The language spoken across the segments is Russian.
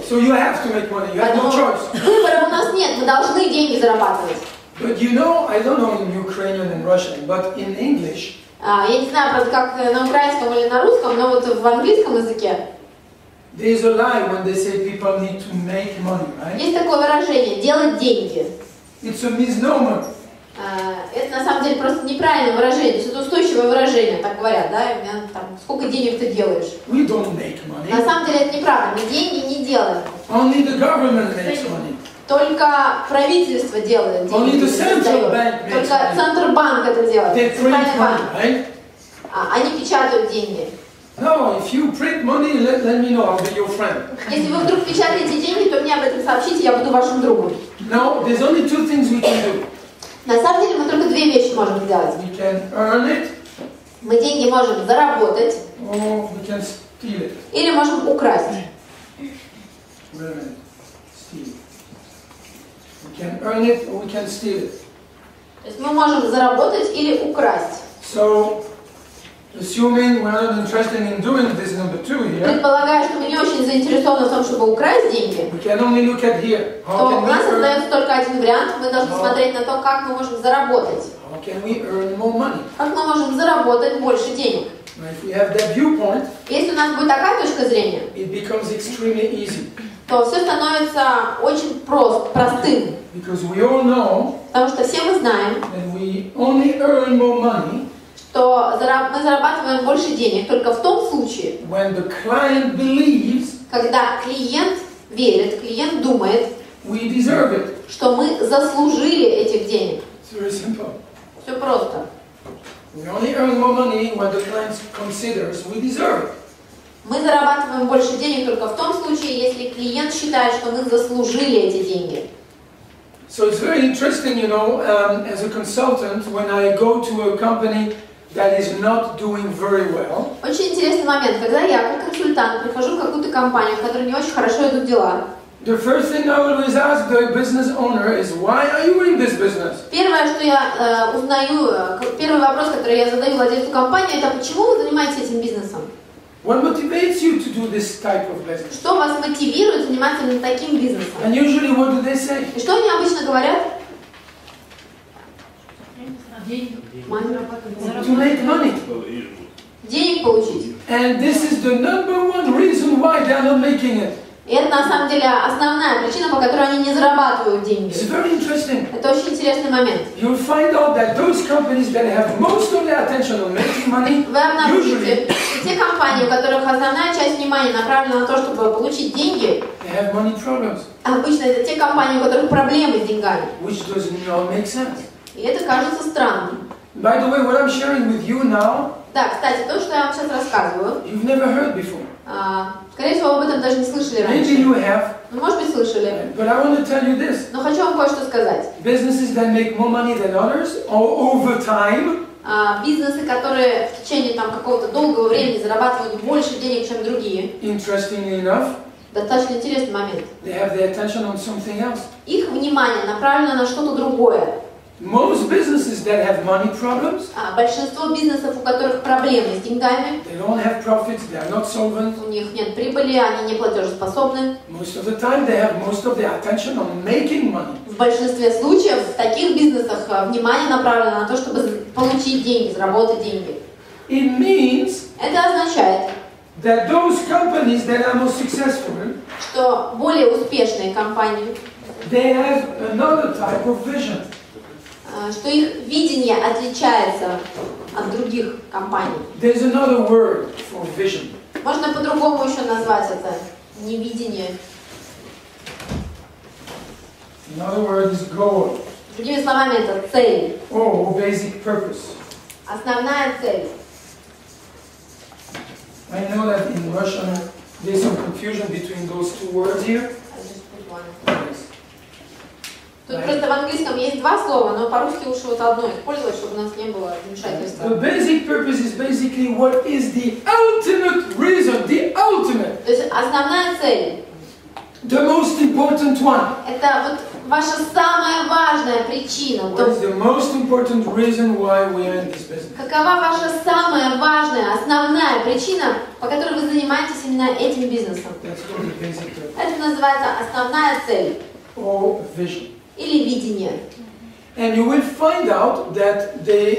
So you have to make money. You have no choice. Выбора у нас нет, мы должны деньги зарабатывать. But you know, I don't know in Ukrainian and Russian, but in English, Я не знаю, правда, как на украинском или на русском, но вот в английском языке there is a lie when they say people need to make money, right? есть такое выражение «делать деньги». It's a misnomer. Это на самом деле просто неправильное выражение, то есть это устойчивое выражение, так говорят, да? Там, сколько денег ты делаешь? We don't make money. На самом деле это неправда, мы деньги не делаем. Only the government makes money. Только правительство делает деньги. Only the central bank makes Только money. Центробанк это делает. They print Центральный банк. money, right? Они печатают деньги. No, if you print money, let me know. I'll be your friend. Если вы вдруг печатаете деньги, то мне об этом сообщите, я буду вашим другом. No, there's only two things we can do. На самом деле мы только две вещи можем сделать. We can earn it, Мы деньги можем заработать or we can steal it. или можем украсть. Wait a minute. Steal it. We can earn it or we can steal it. То есть мы можем заработать или украсть. So, assuming we're not interested in doing this number two here, Предполагая, что мы не очень заинтересованы в том, чтобы украсть деньги, we can only look at here. то How у can we нас earn, остается только один вариант. Мы должны смотреть на то, как мы можем заработать. how can we earn more money? Как мы можем заработать больше денег. Now, if we have that viewpoint, Если у нас будет такая точка зрения, it becomes extremely easy. то все становится очень простым. Because we all know Потому что все мы знаем, that we only earn more money что мы зарабатываем больше денег только в том случае, when the client believes когда клиент верит, клиент думает, we deserve it. что мы заслужили этих денег. It's very simple. Все просто. We only earn more money when the client considers we deserve it. Мы зарабатываем больше денег только в том случае, если клиент считает, что мы заслужили эти деньги. So it's very interesting, you know, as a consultant, when I go to a company that is not doing very well, Очень интересный момент, когда я как консультант прихожу в какую-то компанию, в которой не очень хорошо идут дела. the first thing I always ask the business owner is, why are you in this business? Первое, что я узнаю, первый вопрос, который я задаю владельцу компании, это почему вы занимаетесь этим бизнесом? What motivates you to do this type of business? Что вас мотивирует заниматься именно таким бизнесом? And usually what do they say? И что они обычно говорят? To make money. Денег получить. And this is the number one reason why they are not making it. И это на самом деле основная причина, по которой они не зарабатывают деньги. It's very interesting. Это очень интересный момент. You'll find out that those companies that have most of their attention on making money, Вы обнаружите, usually что те компании, у которых основная часть внимания направлена на то, чтобы получить деньги, they have money problems, обычно это те компании, у которых проблемы с деньгами. which does not make sense. И это кажется странным. By the way, what I'm sharing with you now, Да, кстати, то, что я вам сейчас рассказываю, you've never heard before. скорее всего, об этом даже не слышали Maybe раньше. you have, Ну, может быть, слышали. but I want to tell you this. Но хочу вам кое-что сказать. Businesses that make more money than others, or over time, Бизнесы, которые в течение какого-то долгого времени зарабатывают больше денег, чем другие, interestingly enough, достаточно интересный момент. they have their attention on something else. Их внимание направлено на что-то другое. Most businesses that have money problems, Большинство бизнесов, у которых проблемы с деньгами, they don't have profits, they are not solvent. у них нет прибыли, они не платежеспособны. Most of the time, they have most of their attention on making money. В большинстве случаев в таких бизнесах внимание направлено на то, чтобы получить деньги, заработать деньги. It means Это означает, that those companies that are most successful, что более успешные компании, they have another type of vision. Что их видение отличается от других компаний. There's another word for vision. Можно по-другому еще назвать это. Не видение. Another word is goal. Другими словами, это цель. Or basic purpose. Основная цель. I know that in Russian there's some confusion between those two words here. Тут просто в английском есть два слова, но по-русски лучше вот одно использовать, чтобы у нас не было вмешательства. The basic purpose is basically what is the ultimate reason, the ultimate. То есть основная цель. The most important one. Это вот ваша самая важная причина? What is the most important reason why we are in this business? Какова ваша самая важная, основная причина, по которой вы занимаетесь именно этим бизнесом? That's called the basic purpose. Это называется основная цель Or vision. или видение. And you will find out that there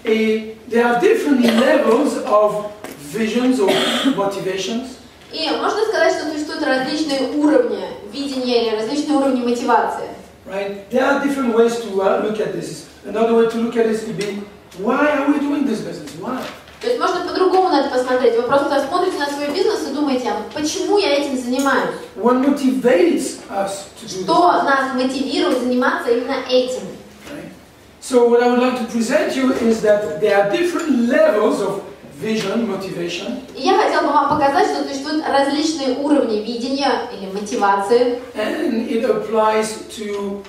are different levels of visions or motivations. И можно сказать, что существуют различные уровни видения или различные уровни мотивации. Right? There are different ways to look at this. Another way to look at this could be, why are we doing this business? Why? То есть можно по-другому на это посмотреть. Вы просто смотрите на свой бизнес и думаете, почему я этим занимаюсь? What motivates us to do Что this? нас мотивирует заниматься именно этим? Right? So what I would like to present you is that there are different levels of vision, motivation. И я хотела бы вам показать, что существуют различные уровни видения или мотивации. And it applies to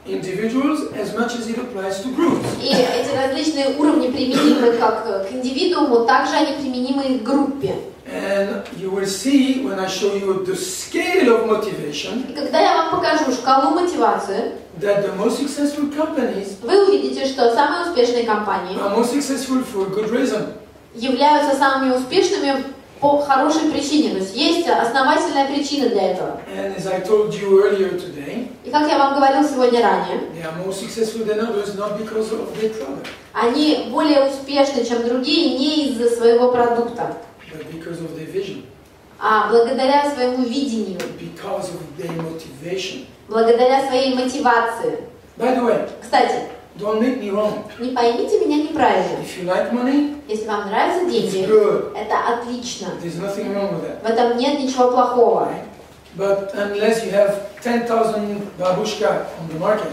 individuals as much as it applies to groups. И эти различные уровни применимы как к индивидууму, также они применимы и к группе. And you will see when I show you the scale of motivation И когда я вам покажу шкалу мотивации, that the most successful companies вы увидите, что самые успешные компании are most successful for a good reason. являются самыми успешными по хорошей причине. То есть есть основательная причина для этого. And as I told you earlier today, И как я вам говорил сегодня ранее, they are more successful than others not because of their product, они более успешны, чем другие, не из-за своего продукта, but because of their vision, а благодаря своему видению, because of their motivation. благодаря своей мотивации. By the way, Кстати, don't make me wrong. не поймите меня неправильно. If you like money, Если вам нравятся it's деньги, good. это отлично. There's nothing wrong with that. В этом нет ничего плохого. Right? But unless you have 10,000 babushka on the market,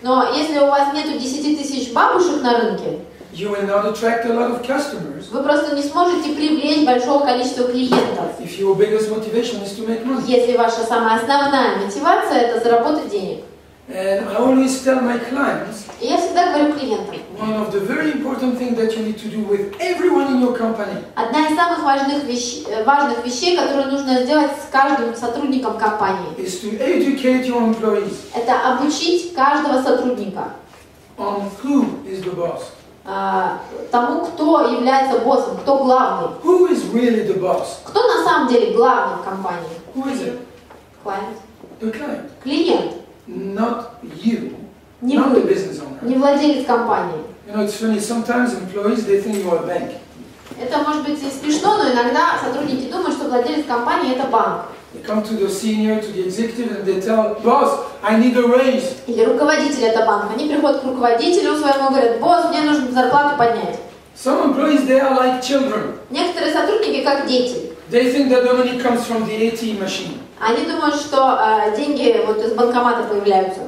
Но если у вас нету 10 тысяч бабушек на рынке, you will not attract a lot of customers вы просто не сможете привлечь большого количества клиентов. if your biggest motivation is to make money. Если ваша самая основная мотивация – это заработать денег. And I always tell my clients, И я всегда говорю клиентам, one of the very important things that you need to do with everyone in your company одна из самых важных вещей, которые нужно сделать с каждым сотрудником компании, is to educate your employees это обучить каждого сотрудника on who is the boss. тому, кто является боссом, кто главный. Who is really the boss? Кто на самом деле главный в компании? Who is it? Клиент. The client. Клиент, Not you. не Not the вы, business owner. не владелец компании. You know, it's funny, sometimes employees, they think you are a bank. Это может быть и смешно, но иногда сотрудники думают, что владелец компании – это банк. They come to the senior, to the executive, and they tell, boss, I need a raise. Или руководитель – это банк. Они приходят к руководителю своему и говорят, босс, мне нужно зарплату поднять. Some employees, they are like children. Некоторые сотрудники как дети. They think that the money comes from the ATM machine. Они думают, что деньги вот из банкомата появляются.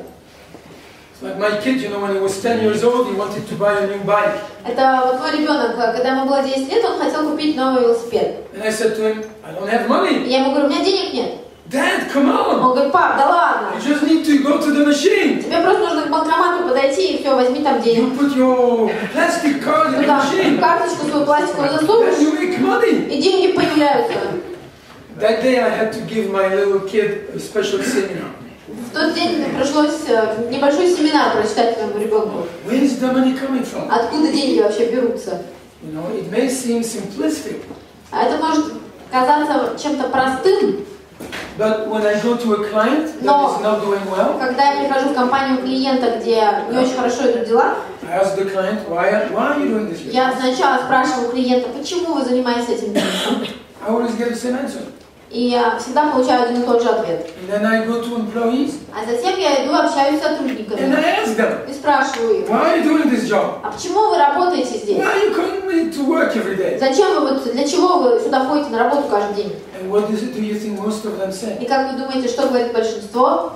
It's like my kid, you know, when he was 10 years old, he wanted to buy a new bike. Это вот мой ребенок, когда ему было 10 лет, он хотел купить новый велосипед. And I said to him, I don't have money. И я ему говорю, у меня денег нет. Dad, come on. Он говорит, пап, да ладно. You just need to go to the machine. Тебе просто нужно к банкомату подойти и все, возьми там You денег. put your plastic card in the Туда machine. карточку свою пластиковую Then засунешь, you make money. и деньги появляются. That day I had to give my little kid a special seminar. В тот день мне пришлось небольшой семинар прочитать своему ребенку. Where is the money coming from? Откуда деньги вообще берутся? You know, it may seem simplistic, А это может казаться чем-то простым, but when I go to a client that is not doing well, когда я прихожу в компанию клиента, где не очень хорошо идут дела, I ask the client, why are you doing this? я сначала спрашиваю клиента, почему вы занимаетесь этим бизнесом? I always get the same answer. И я всегда получаю один и тот же ответ. And then I go to employees А затем я иду общаюсь с and сотрудниками I ask them, и спрашиваю их, why are you doing this job? а почему вы работаете здесь? Why are you coming to work every day? Зачем вы, для чего вы сюда ходите на работу каждый день? And what do you think most of them say? И как вы думаете, что говорит большинство?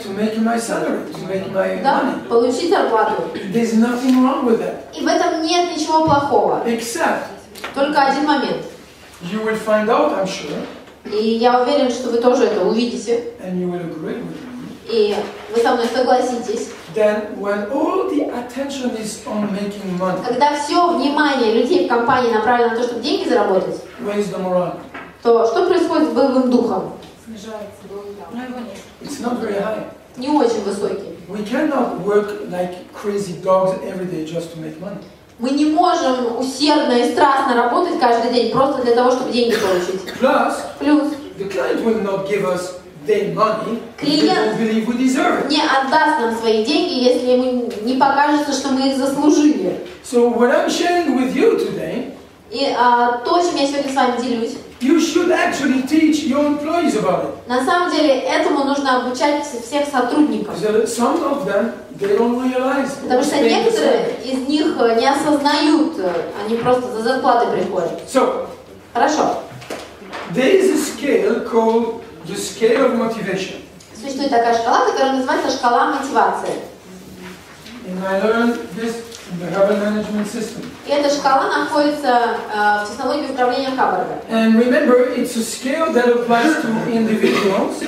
To make my salary, to make my Да, money. получить зарплату. There's nothing wrong with that, И в этом нет ничего плохого. except Только один момент. you will find out, I'm sure, И я уверен, что вы тоже это увидите. and you will agree with me, И вы со мной согласитесь. that when all the attention is on making money, Когда все внимание людей в компании направлено на то, чтобы деньги заработать, where is the morale? то что происходит с боевым духом? Снижается. Но его нет. It's not very high. Не очень высокий. We cannot work like crazy dogs every day just to make money. Мы не можем усердно и страстно работать каждый день просто для того, чтобы деньги получить. Plus, Плюс, the client will not give us their money if they Клиент don't believe we deserve it. не отдаст нам свои деньги, если ему не покажется, что мы их заслужили. So what I'm sharing with you today, И то, чем я сегодня с вами делюсь, you should actually teach your employees about it. на самом деле этому нужно обучать всех сотрудников. Because some of them, they don't realize. Потому что некоторые из них не осознают, они просто за зарплатой приходят. So, Хорошо. there is a scale called the scale of motivation. Существует такая шкала, которая называется шкала мотивации. And I learned this in the Hubble Management System. И эта шкала находится в технологии управления Хаббарда. And remember, it's a scale that applies to individuals.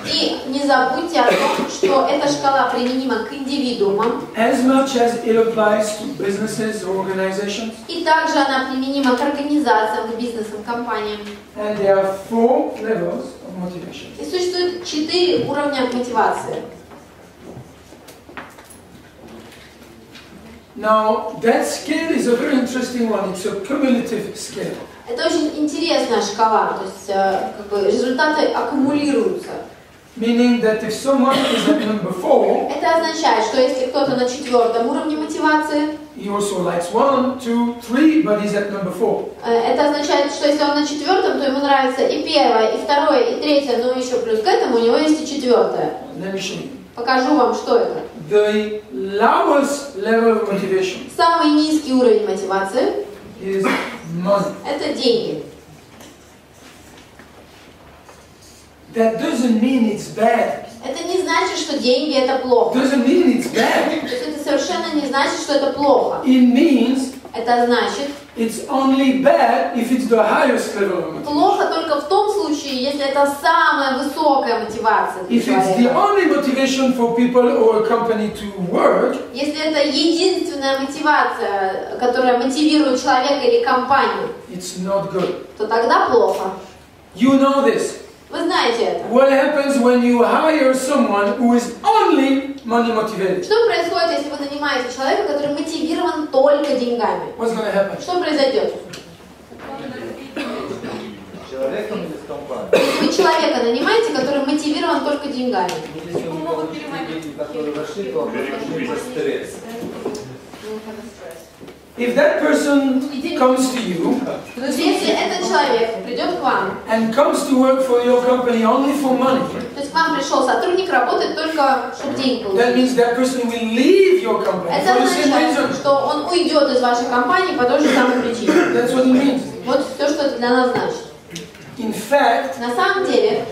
И не забудьте о том, что эта шкала применима к индивидуумам, As much as it applies to businesses or organizations. и также она применима к организациям, к бизнесам, компаниям. And there are 4 levels of motivation. И существует 4 уровня мотивации. Now, that scale is a very interesting one. It's a cumulative scale. Это очень интересная шкала, то есть как бы результаты аккумулируются. Meaning that if someone is at number 4, Это означает, что если кто-то на 4-м уровне мотивации, he also likes 1, 2, 3, but he's at number 4. это означает, что если он на 4-м, то ему нравится и 1-е, и 2-е, и 3-е, но еще плюс к этому у него есть и 4-е. Let me show you. Покажу вам, что это. The lowest level of motivation Самый низкий уровень мотивации is money. – это деньги. That doesn't mean it's bad. Это не значит, что деньги – это плохо. Doesn't mean it's bad. То есть это совершенно не значит, что это плохо. It means Это значит, it's only bad if it's the highest level of motivation. плохо только в том случае, если это самая высокая мотивация для If it's the человека. only motivation for people or a company to work, Если это единственная мотивация, которая мотивирует человека или компанию, it's not good. то тогда плохо. You know this. Вы знаете это. What happens when you hire someone who is only money motivated? Что происходит, если вы нанимаете человека, который мотивирован только деньгами? What's going to happen? Что произойдет? Человеком или с компанией? Если вы человека нанимаете, который мотивирован только деньгами. Если у него люди, которые вошли, то он начнется стресс. If that person comes to you Если этот человек придет к вам, and comes to work for your company only for money, то есть к вам пришел сотрудник работать только, чтобы деньги that получить. means that person will leave your company Это for the same означает, reason. что он уйдет из вашей компании по той же самой причине. That's what it means. Вот все, что это для нас значит. In fact, На самом деле,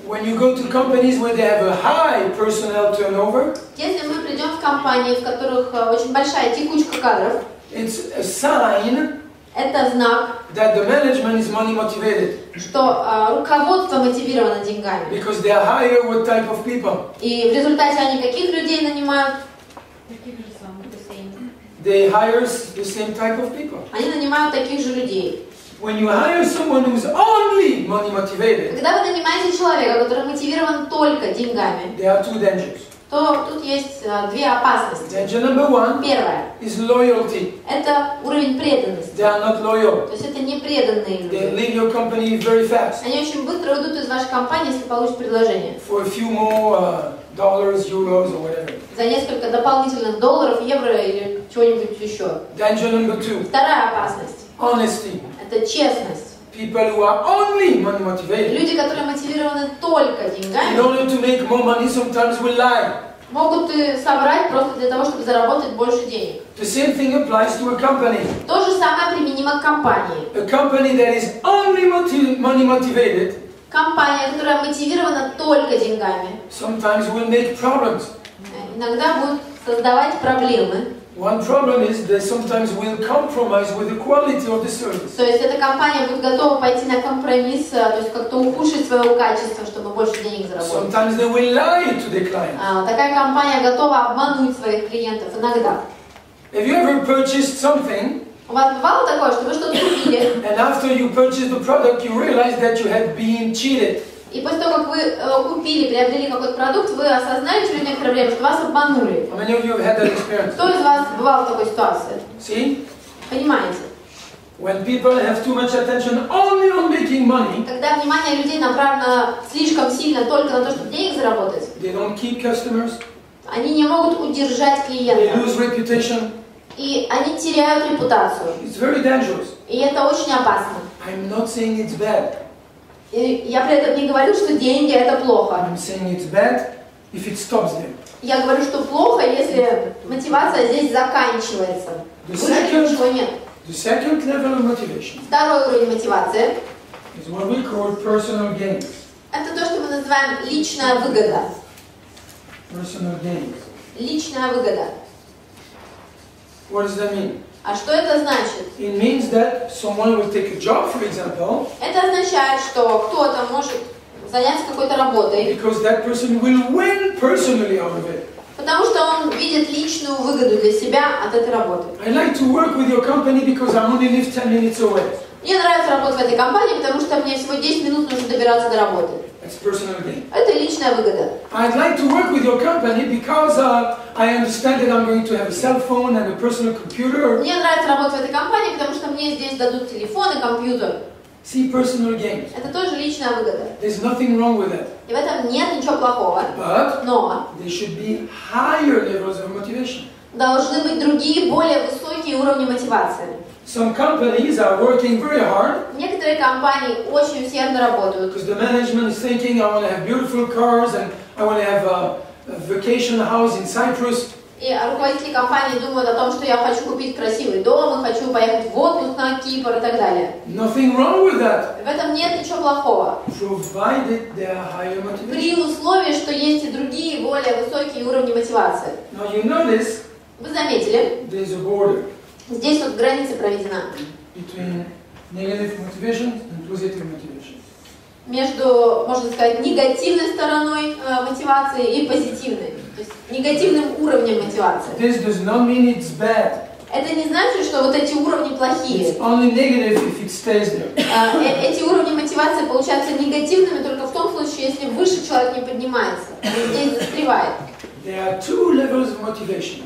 when you go to companies where they have a high personnel turnover, если мы придем в компании, в которых очень большая текучка кадров, it's a sign это знак, that the management is money motivated что руководство мотивировано деньгами. because they hire what type of people? И в результате они каких людей нанимают? Таких же самых, the same. They hire the same type of people. Они нанимают таких же людей. When you hire someone who's only money motivated, Когда вы нанимаете человека, который мотивирован только деньгами, there are 2 dangers. то тут есть две опасности. Danger number 1 Первое is loyalty. – это уровень преданности. They are not loyal. То есть это не преданные They люди. leave your company very fast Они очень быстро уйдут из вашей компании, если получат предложение. for a few more dollars, euros, or whatever. За несколько дополнительных долларов, евро или чего-нибудь еще. Danger number 2, Вторая опасность honesty. – это честность. People who are only money motivated, Люди, которые мотивированы только in деньгами, order to make more money, sometimes will lie. могут и соврать просто для того, чтобы заработать больше денег. The same thing applies to a company. То же самое применимо к компании. A company that is only money motivated Компания, которая мотивирована только деньгами, sometimes will make problems. иногда будет создавать проблемы. One problem is they sometimes will compromise with the quality of the service. То есть эта компания будет готова пойти на компромисс, то есть как-то ухудшить свое качество, чтобы больше денег заработать. Sometimes they will lie to the client. Такая компания готова обмануть своих клиентов иногда. Have you ever purchased something У вас бывало такое, что вы что-то купили, and after you purchase the product you realize that you had been cheated? И после того, как вы купили, приобрели какой-то продукт, вы осознали через некоторое время, что вас обманули. How many of you have had that experience? Кто из вас бывал в такой ситуации? See? Понимаете? When people have too much attention only on making money, Когда внимание людей направлено слишком сильно только на то, чтобы денег заработать, they don't keep customers, они не могут удержать they клиента. lose reputation. И они теряют репутацию. It's very dangerous. И это очень опасно. I'm not saying it's bad. И я при этом не говорю, что деньги это плохо. I'm saying it's bad if it stops there. Я говорю, что плохо, если мотивация здесь заканчивается. Выше ничего нет. The second level of motivation Второй уровень мотивации is what we call personal gains. – это то, что мы называем личная выгода. Personal gains. Личная выгода. What does that mean? А что это значит? It means that someone will take a job, for example, Это означает, что кто-то может заняться какой-то работой, because that person will win personally out of it. потому что он видит личную выгоду для себя от этой работы. I like to work with your company because I only live 10 minutes away. Мне нравится работать в этой компании, потому что мне всего 10 минут нужно добираться до работы. That's personal gain. Это личная выгода. I'd like to work with your company because I understand that I'm going to have a cell phone and a personal computer. Мне нравится работать в этой компании, потому что мне здесь дадут телефон и компьютер. See, personal gains. Это тоже личная выгода. There's nothing wrong with that. И в этом нет ничего плохого. But Но there should be higher levels of motivation. должны быть другие, более высокие уровни мотивации. Some companies are working very hard Некоторые компании очень усердно работают. because the management is thinking, I want to have beautiful cars and I want to have a vacation house in Cyprus. И руководители компании думают о том, что я хочу купить красивый дом, и хочу поехать в отпуск на Кипр и так далее. Nothing wrong with that, В этом нет ничего плохого. provided there are higher motivation. При условии, что есть и другие, более высокие уровни мотивации. Now you notice Вы заметили, there's a border здесь вот граница проведена between negative motivation and positive motivation. между, можно сказать, негативной стороной мотивации и позитивной. То есть негативным уровнем мотивации. This does not mean it's bad. Это не значит, что вот эти уровни It's плохие. only negative if it stays there. Эти уровни мотивации получаются негативными только в том случае, если выше человек не поднимается, и здесь застревает. There are two levels of motivation.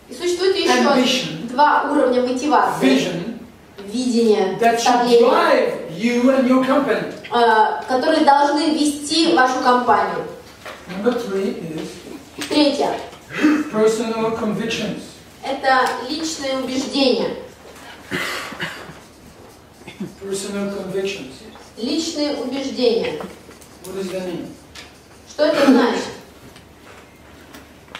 И существует еще Ambition. два уровня мотивации. Vision Видение, that should представление, drive you and your company. которые должны вести вашу компанию. Number 3 is Третье. personal convictions. Это личные убеждения. Personal convictions. Личные убеждения. What does that mean? Что это значит?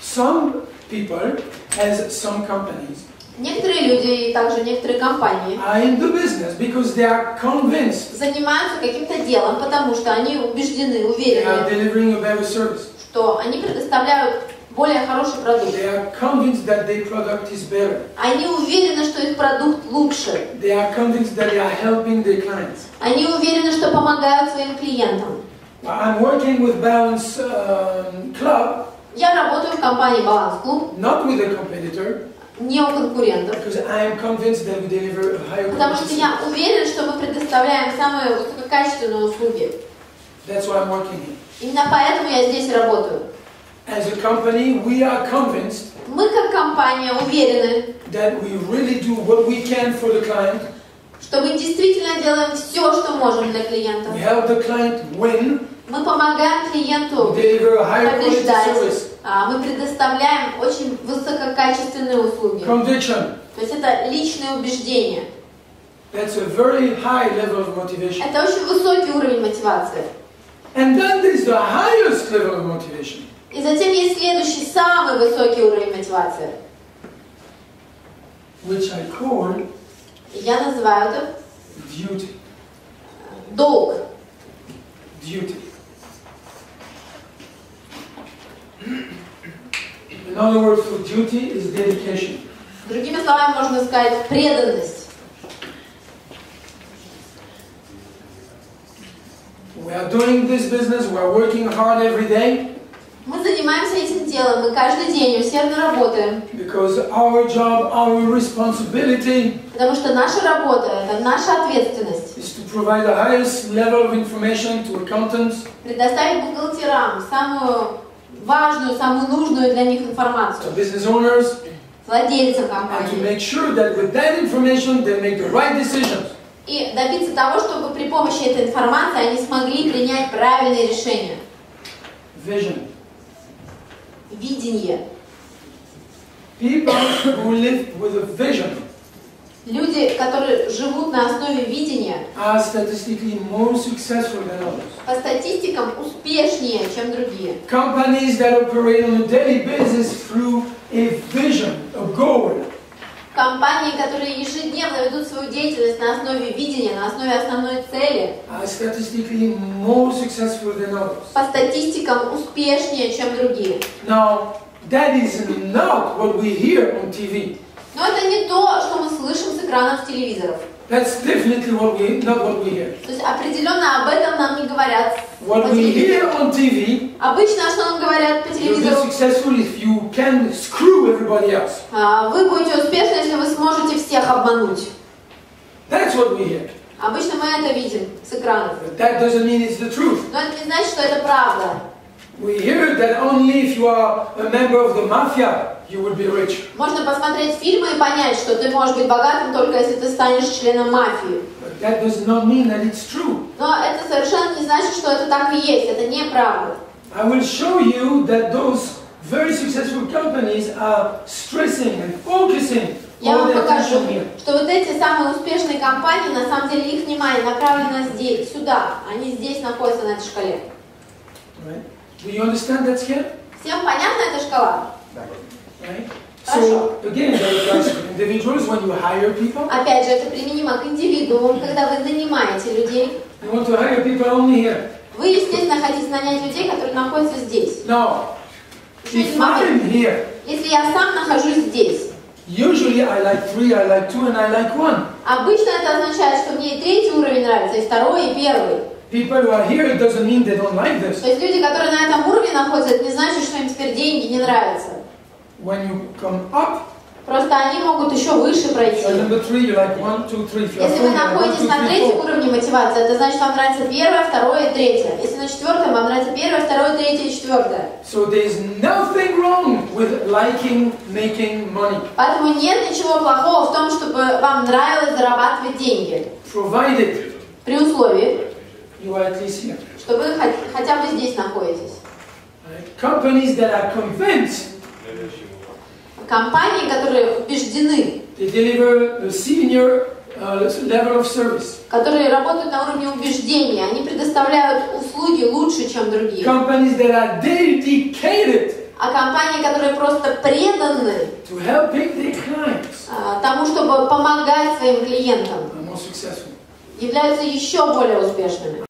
Some people, as some companies, Некоторые люди и также некоторые компании are in the business because they are convinced занимаются каким-то делом, потому что они убеждены, they are уверены, delivering a better service. что они предоставляют более хороший продукт. They are convinced that their product is better. Они уверены, что их продукт лучше. They are convinced that they are helping their clients. Они уверены, что помогают своим клиентам. I'm working with Balance Club, Я работаю в компании Balance Club, not with a competitor, не у конкурентов, because I am convinced that we deliver a higher потому что quality я service. уверен, что мы предоставляем самые высококачественные услуги. That's why I'm working here. Именно поэтому я здесь работаю. As a company, we are convinced Мы как компания уверены, that we really do what we can for the client. что мы действительно делаем все, что можем для клиента. We help the client win, Мы помогаем клиенту deliver a higher quality побеждать. service. Мы предоставляем очень высококачественные услуги. Conviction. То есть это личное убеждение. That's a very high level of motivation. Это очень высокий уровень мотивации. And then there's the highest level of motivation, И затем есть следующий, самый высокий уровень мотивации. which I call Я называю это duty. долг. Duty. Another word for duty is dedication. Другими словами можно сказать преданность. We are doing this business, we are working hard every day Мы занимаемся этим делом, мы каждый день усердно работаем, because our job, our responsibility потому что наша работа, это наша ответственность. is to provide the highest level of information to accountants, предоставить бухгалтерам самую важную, самую нужную для них to информацию, business owners, владельцам and to компании, make sure that with that information they make the right decisions. и добиться того, чтобы при помощи этой информации они смогли принять правильные решения. Vision. Видение. People who live with a vision Люди, которые живут на основе видения, are statistically more successful than others. по статистикам успешнее, чем другие. Companies that operate on a daily basis through a vision, a goal, Компании, которые ежедневно ведут свою деятельность на основе видения, на основе основной цели, are statistically more successful than others. по статистикам успешнее, чем другие. Now, that is not what we hear on TV. Но это не то, что мы слышим с экранов телевизоров. That's definitely not what we hear. То есть определенно об этом нам не говорят What по we телевизору. hear on TV, Обычно, что нам говорят по you'll be телевизору, successful if you can screw everybody else. вы будете успешны, если вы сможете всех обмануть. That's what we hear. Обычно мы это видим с экранов. But that doesn't mean it's the truth. Но это не значит, что это правда. We hear that only if you are a member of the mafia, you will be rich. Можно посмотреть фильмы и понять, что ты можешь быть богатым только если ты станешь членом мафии. But that does not mean that it's true. Но это совершенно не значит, что это так и есть. Это неправда. I will show you that those very successful companies are stressing and focusing Я all вам their покажу, attention here. что вот эти самые успешные компании, на самом деле их внимание направлено здесь, сюда. Они здесь находятся на этой шкале. Right? Do you understand that scale? Всем понятна эта шкала? Right? So again, that applies to individuals when you hire people. Опять же, это применимо к индивидуумам, когда вы нанимаете людей. You want to hire people only here. Вы, естественно, хотите нанять людей, которые находятся здесь. Now, Еще if один момент. I'm here, Если я сам нахожусь здесь, usually I like 3, I like 2, and I like 1. обычно это означает, что мне и третий уровень нравится, и второй, и первый. People who are here, it doesn't mean they don't like this. То есть люди, которые на этом уровне находятся, это не значит, что им теперь деньги не нравятся. When you come up, Просто они могут еще выше пройти. so number 3, you like 1, 2, 3. If you are Если 4, вы you like 1, находитесь 2, на 3, третьем 4. уровне мотивации, это значит, вам нравится первое, второе и третье. Если на четвертом, вам нравится первое, второе, третье и четвертое. So there is nothing wrong with liking making money, Поэтому нет ничего плохого в том, чтобы вам нравилось зарабатывать деньги. provided При условии, you are at least here. что вы хотя бы здесь находитесь. Right? Companies that are convinced, Компании, которые убеждены, they deliver a senior level of service. которые работают на уровне убеждения, они предоставляют услуги лучше, чем другие. Companies that are dedicated А компании, которые просто преданы to helping their clients тому, чтобы помогать своим клиентам, are more successful. являются еще более успешными.